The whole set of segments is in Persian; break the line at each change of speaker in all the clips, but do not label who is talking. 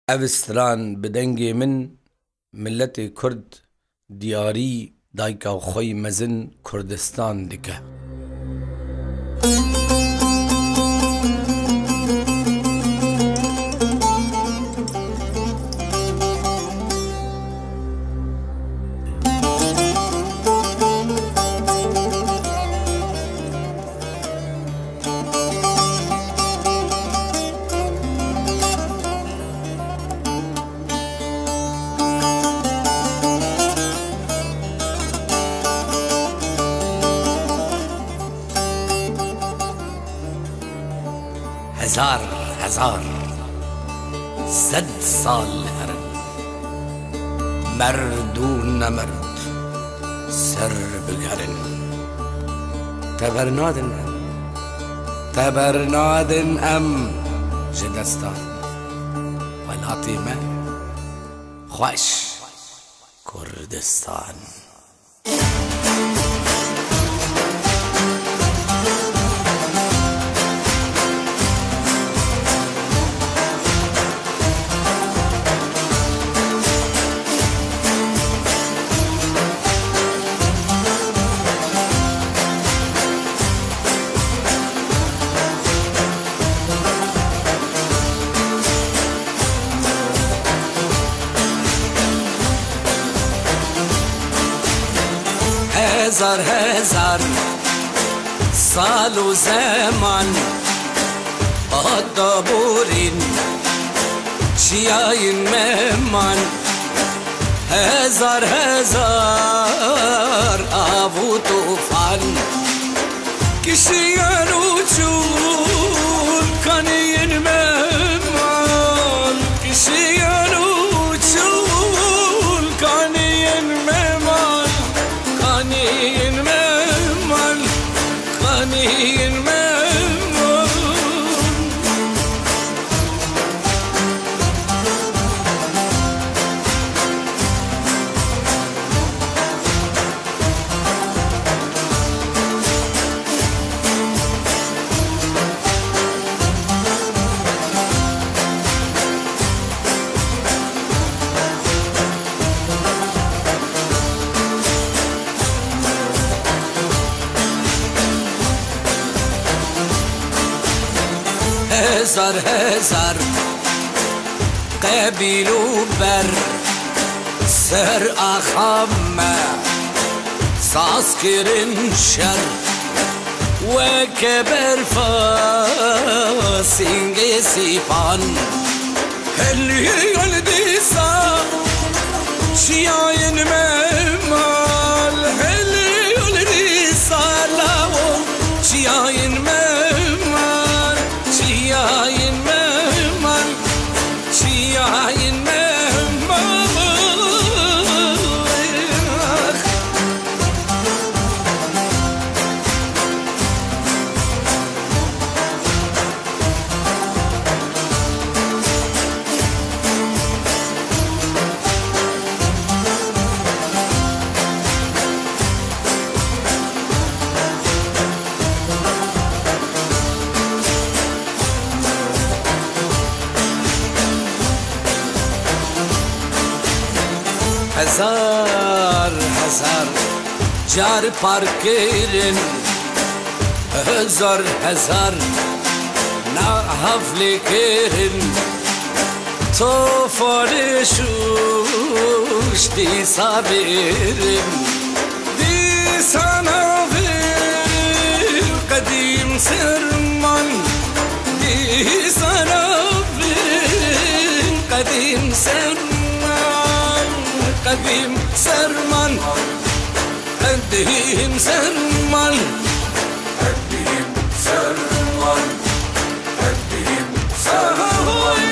اوستران بدنگی من ملت کرد دیاری دایکا خوی مزن کردستان دکه. هزار صد سال هرن مرد و نمرد سر بگرن تبرنادن ام جدستان ولاتی من خوش کردستان. هزار سال و زمان آدابورین چیاین ممان هزار آب و توفان کشیان و چون کنین ممان کشیان و چون کنین ممان قانين ممن قانين ممن هزار قبيل وبر سر أخمة ساسكرن شر وكبر فاسنج سيبان اللي يلدي صار شياين ممال اللي يلدي صار لاو شياين ممال شياين ممال شياين ممال هزار جار پارکرین هزار نا حفلی کرن تو فارشوش دی صابرن دی سنافر قدیم سرمان دی سنافر قدیم سرمان قديم سرمان قديم سرمان قديم سرمان قديم سرمان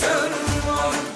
سرمان